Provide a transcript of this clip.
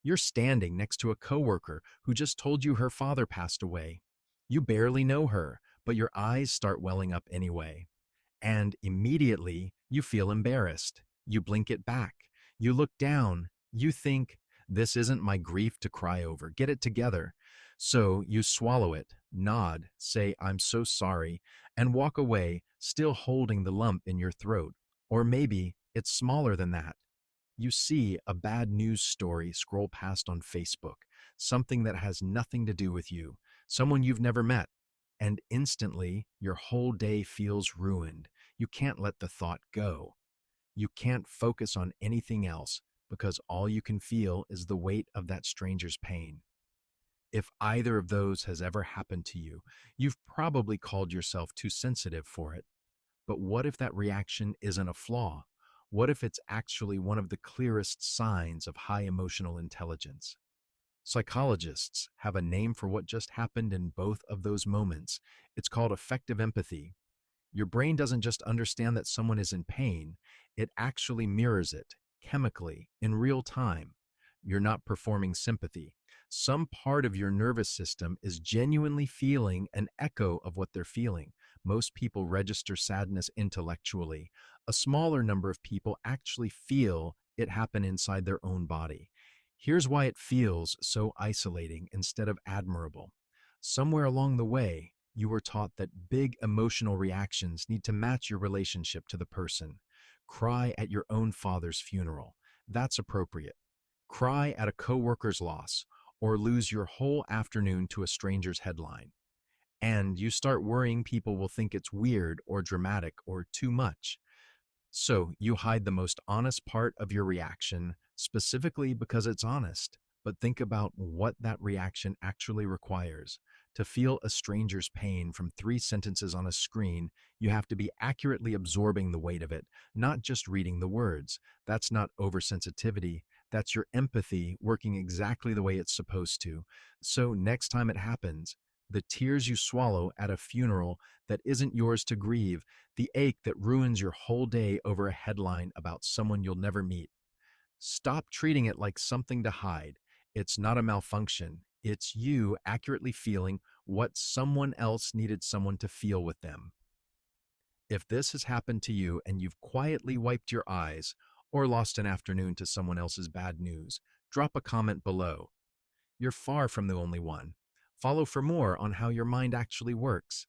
You're standing next to a coworker who just told you her father passed away. You barely know her, but your eyes start welling up anyway. And immediately, you feel embarrassed. You blink it back. You look down. You think, this isn't my grief to cry over. Get it together. So you swallow it, nod, say, I'm so sorry, and walk away, still holding the lump in your throat. Or maybe it's smaller than that. You see a bad news story scroll past on Facebook, something that has nothing to do with you, someone you've never met, and instantly your whole day feels ruined. You can't let the thought go. You can't focus on anything else because all you can feel is the weight of that stranger's pain. If either of those has ever happened to you, you've probably called yourself too sensitive for it. But what if that reaction isn't a flaw? What if it's actually one of the clearest signs of high emotional intelligence? Psychologists have a name for what just happened in both of those moments. It's called affective empathy. Your brain doesn't just understand that someone is in pain, it actually mirrors it, chemically, in real time. You're not performing sympathy. Some part of your nervous system is genuinely feeling an echo of what they're feeling. Most people register sadness intellectually. A smaller number of people actually feel it happen inside their own body. Here's why it feels so isolating instead of admirable. Somewhere along the way, you were taught that big emotional reactions need to match your relationship to the person. Cry at your own father's funeral. That's appropriate. Cry at a coworker's loss, or lose your whole afternoon to a stranger's headline. And you start worrying people will think it's weird or dramatic or too much. So you hide the most honest part of your reaction, specifically because it's honest. But think about what that reaction actually requires. To feel a stranger's pain from 3 sentences on a screen, you have to be accurately absorbing the weight of it, not just reading the words. That's not oversensitivity. That's your empathy working exactly the way it's supposed to. So next time it happens, the tears you swallow at a funeral that isn't yours to grieve, the ache that ruins your whole day over a headline about someone you'll never meet. Stop treating it like something to hide. It's not a malfunction. It's you accurately feeling what someone else needed someone to feel with them. If this has happened to you and you've quietly wiped your eyes or lost an afternoon to someone else's bad news, drop a comment below. You're far from the only one. Follow for more on how your mind actually works.